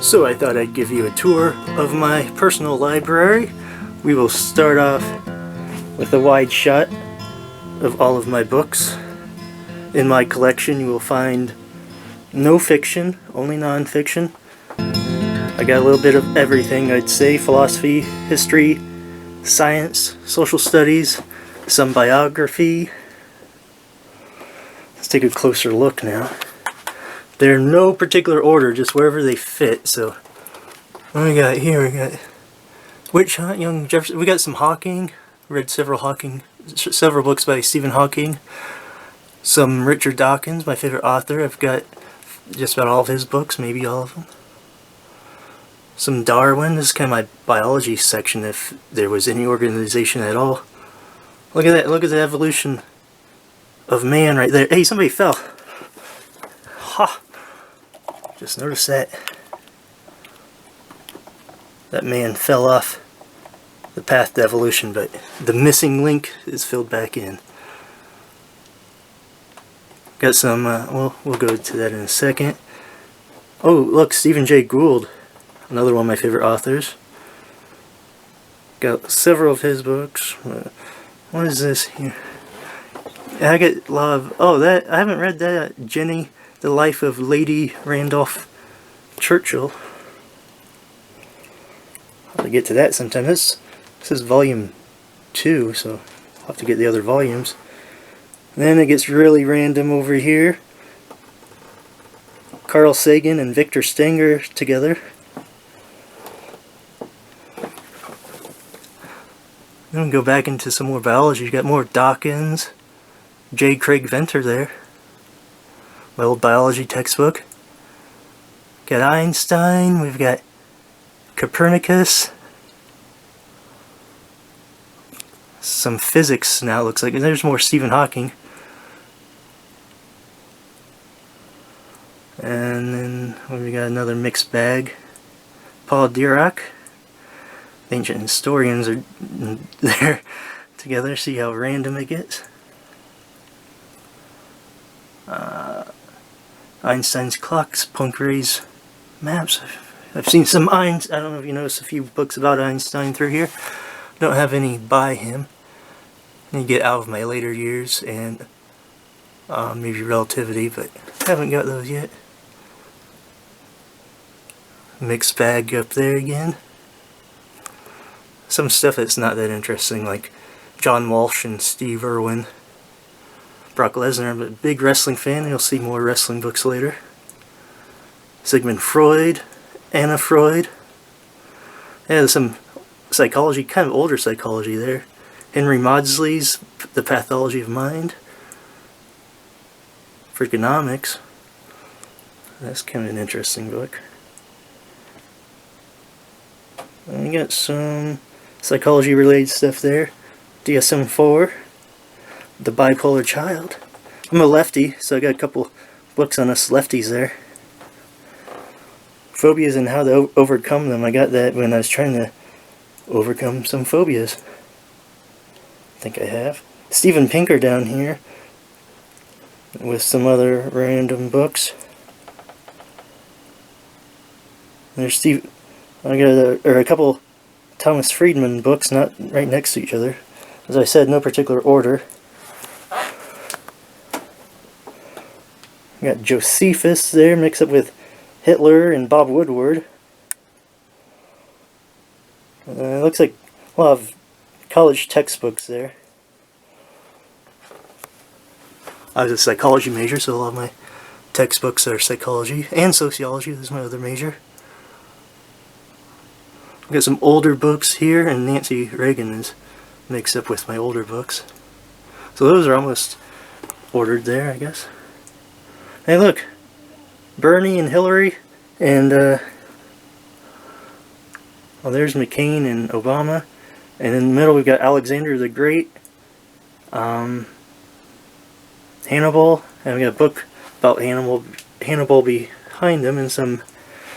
So I thought I'd give you a tour of my personal library. We will start off with a wide shot of all of my books. In my collection you will find no fiction, only nonfiction. I got a little bit of everything, I'd say. Philosophy, history, science, social studies, some biography. Let's take a closer look now. They're in no particular order, just wherever they fit. So, what do we got here? We got Witch Hunt, Young Jefferson. We got some Hawking. Read several books by Stephen Hawking. Some Richard Dawkins, my favorite author. I've got just about all of his books, maybe all of them. Some Darwin. This is kind of my biology section, if there was any organization at all. Look at that. Look at the evolution of man right there. Hey, somebody fell. Ha! Just noticed that. That man fell off the path to evolution, but the missing link is filled back in. Got some, we'll go to that in a second. Oh, look, Stephen Jay Gould, another one of my favorite authors. Got several of his books. What is this here? I get a lot of, oh, that, I haven't read that. Jenny, The Life of Lady Randolph Churchill. I'll have to get to that sometime. This is volume 2, so I'll have to get the other volumes. Then it gets really random over here. Carl Sagan and Victor Stenger together. Then go back into some more biology. You got more Dawkins. J. Craig Venter there. My old biology textbook. Got Einstein. We've got Copernicus. Some physics now, it looks like. And there's more Stephen Hawking. And then we got another mixed bag. Paul Dirac. The ancient historians are there together. See how random it gets. Einstein's clocks, Poincaré's maps. I've seen some I don't know if you noticed a few books about Einstein through here. Don't have any by him. I need to get out of my later years and maybe relativity, but haven't got those yet. Mixed bag up there again. Some stuff that's not that interesting, like John Walsh and Steve Irwin. Brock Lesnar, I'm a big wrestling fan. You'll see more wrestling books later. Sigmund Freud, Anna Freud. Yeah, there's some psychology, kind of older psychology there. Henry Maudsley's The Pathology of Mind. Freakonomics. That's kind of an interesting book. And we got some psychology related stuff there. DSM-4. The Bipolar Child. I'm a lefty, so I got a couple books on us lefties there. Phobias and how to overcome them. I got that when I was trying to overcome some phobias. I think I have. Steven Pinker down here with some other random books. There's Steve. I got a couple Thomas Friedman books, not right next to each other. As I said, no particular order. We got Josephus there, mixed up with Hitler and Bob Woodward. It looks like a lot of college textbooks there. I was a psychology major, so a lot of my textbooks are psychology and sociology. This is my other major. I've got some older books here, and Nancy Reagan is mixed up with my older books. So those are almost ordered there, I guess. Hey, look, Bernie and Hillary, and well, there's McCain and Obama, and in the middle we've got Alexander the Great, Hannibal, and we got a book about Hannibal behind him, and some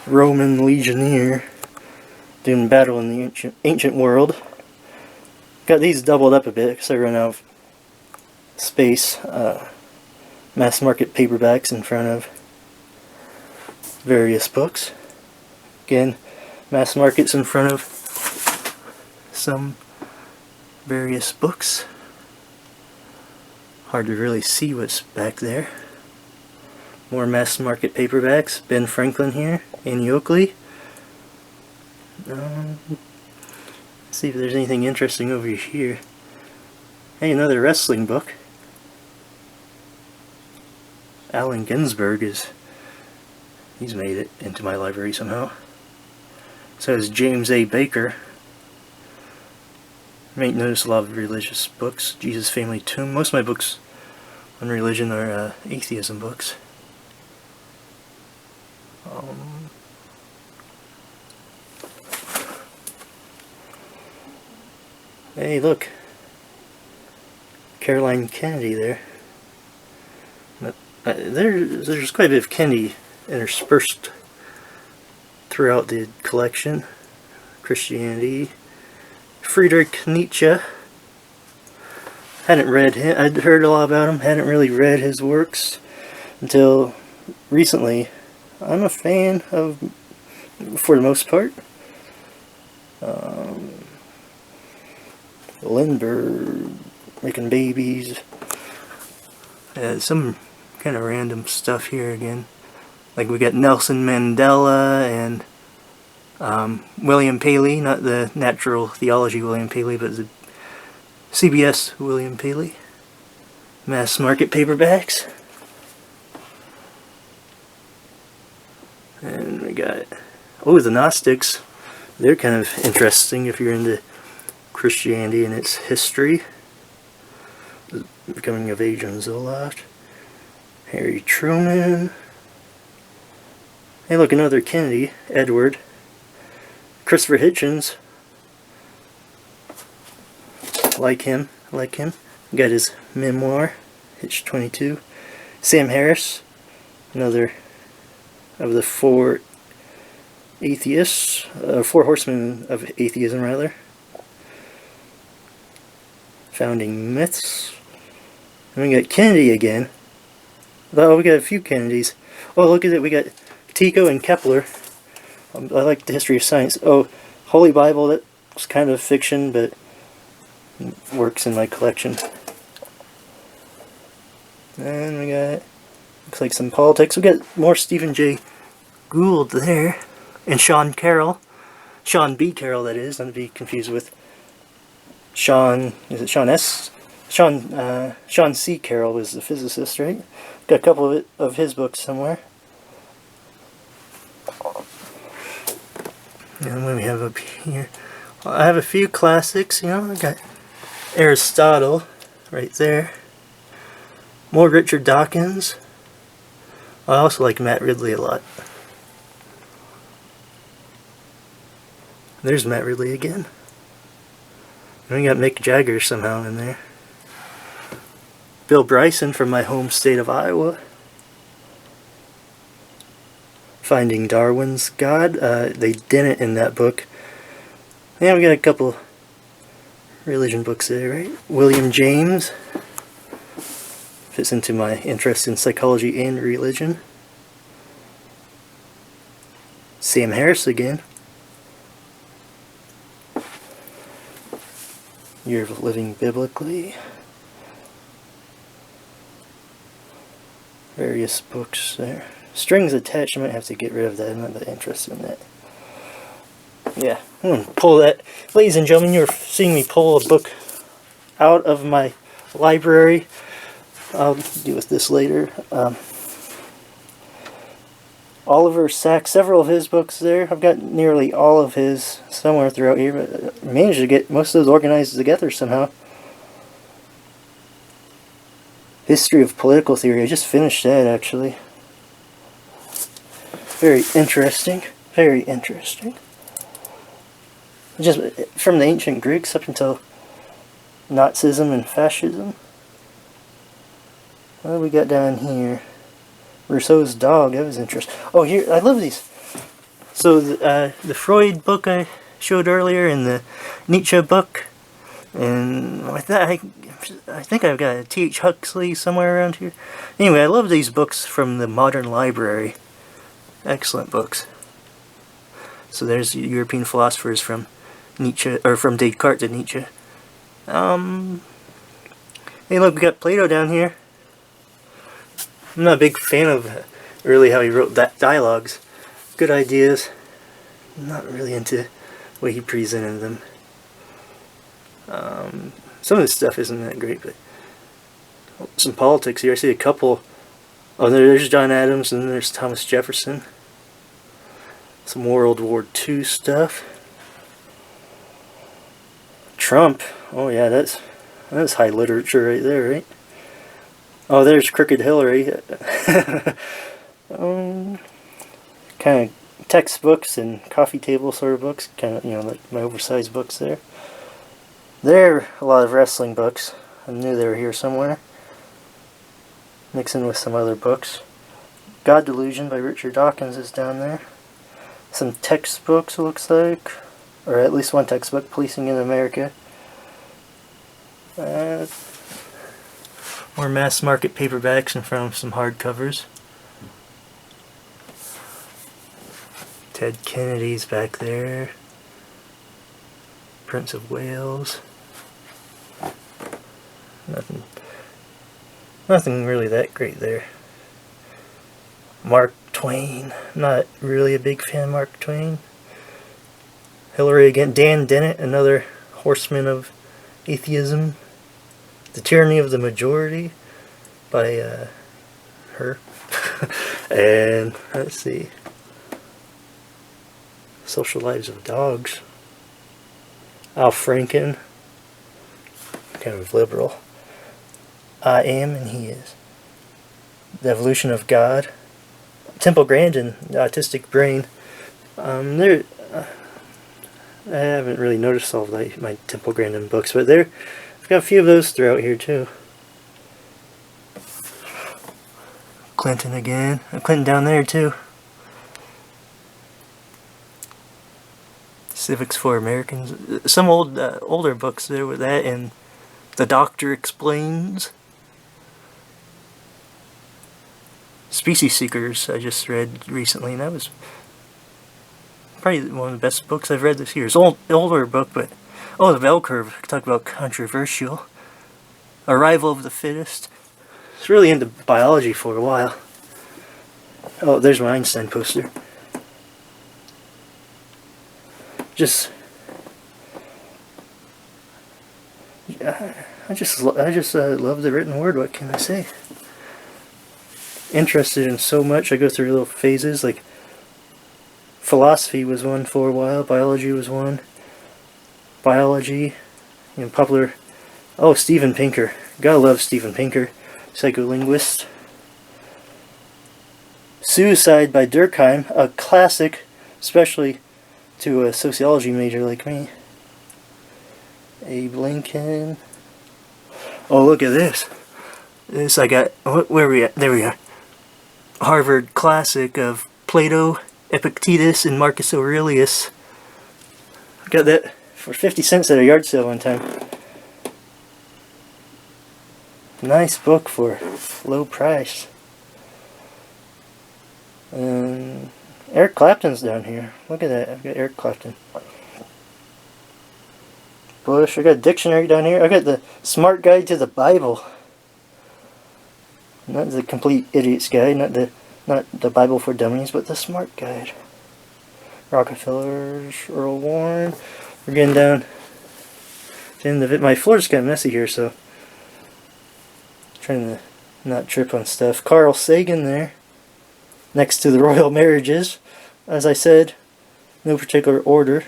Roman legionnaire doing battle in the ancient world. Got these doubled up a bit because I ran out of space. Mass market paperbacks in front of various books. Again, mass markets in front of some various books. Hard to really see what's back there. More mass market paperbacks. Ben Franklin here, Annie Oakley. Let's see if there's anything interesting over here. Hey, another wrestling book. Allen Ginsberg he's made it into my library somehow. So is James A. Baker. You might notice a lot of religious books. Jesus, Family, Tomb. Most of my books on religion are atheism books. Hey, look. Caroline Kennedy there. There's quite a bit of Kennedy interspersed throughout the collection. Christianity. Friedrich Nietzsche. Hadn't read him. I'd heard a lot about him. Hadn't really read his works until recently. I'm a fan of, for the most part. Lindbergh, making babies. Some kind of random stuff here again. Like we got Nelson Mandela and William Paley, not the natural theology William Paley, but the CBS William Paley. Mass market paperbacks. And we got, the Gnostics. They're kind of interesting if you're into Christianity and its history. The Becoming of Age on Zoloft. Harry Truman. Hey, look, another Kennedy, Edward. Christopher Hitchens. Like him. Got his memoir, Hitch 22. Sam Harris, another of the four atheists, four horsemen of atheism, rather. Founding myths. And we got Kennedy again. Oh, we got a few Kennedys. Oh, look at it. We got Tycho and Kepler. I like the history of science. Oh, Holy Bible. That's kind of fiction, but works in my collection. And we got, looks like some politics. We got more Stephen Jay Gould there. And Sean Carroll. Sean B. Carroll, that is. Not to be confused with Sean, is it Sean S.? Sean C. Carroll was the physicist, right? Got a couple of his books somewhere. And what do we have up here? Well, I have a few classics, I got Aristotle right there. More Richard Dawkins. I also like Matt Ridley a lot. There's Matt Ridley again. And we got Mick Jagger somehow in there. Bill Bryson from my home state of Iowa. Finding Darwin's God. They didn't in that book. Yeah, we got a couple religion books there, right? William James. Fits into my interest in psychology and religion. Sam Harris again. Year of Living Biblically. Various books there. Strings Attached, I might have to get rid of that. I'm not that interested in that. Yeah, I'm going to pull that. Ladies and gentlemen, you're seeing me pull a book out of my library. I'll deal with this later. Oliver Sacks, several of his books there. I've got nearly all of his somewhere throughout here, but I managed to get most of those organized together somehow. History of Political Theory, I just finished that actually. Very interesting, very interesting. Just from the ancient Greeks up until Nazism and fascism. What do we got down here? Rousseau's Dog, that was interesting. Oh, here, I love these. So, the Freud book I showed earlier, and the Nietzsche book, and I think I've got a T.H. Huxley somewhere around here. Anyway, I love these books from the Modern Library. Excellent books. So there's European philosophers from Nietzsche, or from Descartes to Nietzsche. Hey look, we got Plato down here. I'm not a big fan of really how he wrote that dialogues. Good ideas. I'm not really into the way he presented them. Some of this stuff isn't that great, but some politics here. I see a couple. Oh, there's John Adams, and there's Thomas Jefferson. Some World War II stuff. Trump. Oh yeah, that's high literature right there, right? Oh, there's Crooked Hillary. Kind of textbooks and coffee table sort of books. Kind of, like my oversized books there. There are a lot of wrestling books. I knew they were here somewhere. Mixing with some other books. God Delusion by Richard Dawkins is down there. Some textbooks, it looks like. Or at least one textbook, Policing in America. More mass market paperbacks and from some hardcovers. Ted Kennedy's back there. Prince of Wales. Nothing really that great there. Mark Twain. Not really a big fan of Mark Twain. Hillary again. Dan Dennett, another horseman of atheism. The Tyranny of the Majority by her. And let's see. Social Lives of Dogs. Al Franken. Kind of liberal. I Am and He Is. The Evolution of God. Temple Grandin, The Autistic Brain. I haven't really noticed all of my Temple Grandin books, but I've got a few of those throughout here too. Clinton again. Clinton down there too. Civics for Americans. Some older books there with that, and The Doctor Explains. Species Seekers I just read recently, and that was probably one of the best books I've read this year. It's an older book, but The Bell Curve. Talk about controversial. Arrival of the Fittest. I was really into biology for a while. Oh, there's my Einstein poster. I just love the written word. What can I say? Interested in so much. I go through little phases. Like philosophy was one for a while. Biology was one. Biology, popular. Oh, Steven Pinker. Gotta love Steven Pinker, psycholinguist. Suicide by Durkheim, a classic, especially to a sociology major like me. Abe Lincoln. Oh, look at this. This I got. Where are we at? There we are. Harvard classic of Plato, Epictetus, and Marcus Aurelius. Got that for 50 cents at a yard sale one time. Nice book for low price. Eric Clapton's down here. Look at that. I've got Eric Clapton. Bush. I got a dictionary down here. I got the Smart Guide to the Bible. Not the Complete Idiot's Guide, not the Bible for Dummies, but the Smart Guide. Rockefellers, Earl Warren. We're getting down to the end of it. My floor's kind of messy here, so trying to not trip on stuff. Carl Sagan there, next to the Royal Marriages. As I said, no particular order.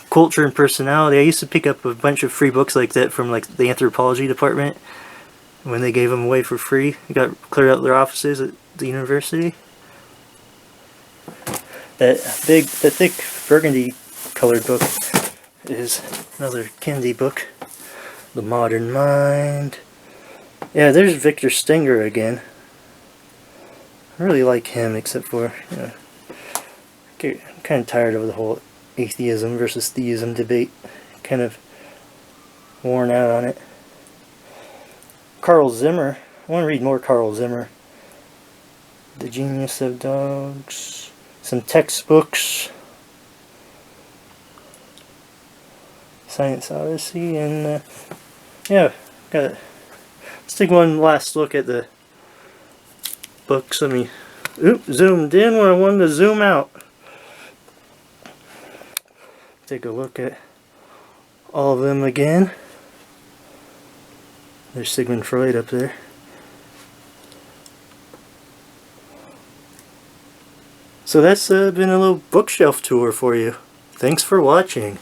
Culture and Personality. I used to pick up a bunch of free books like that from the anthropology department when they gave them away for free. They got cleared out their offices at the university. That thick burgundy colored book is another Kendi book. The Modern Mind. Yeah, there's Victor Stenger again. I really like him, except for, I'm kind of tired of the whole atheism versus theism debate. Kind of worn out on it. Carl Zimmer. I want to read more Carl Zimmer. The Genius of Dogs. some textbooks, Science Odyssey, and yeah, got it. Let's take one last look at the books. Let me zoomed in when I wanted to zoom out. Take a look at all of them again. There's Sigmund Freud up there. So that's been a little bookshelf tour for you. Thanks for watching.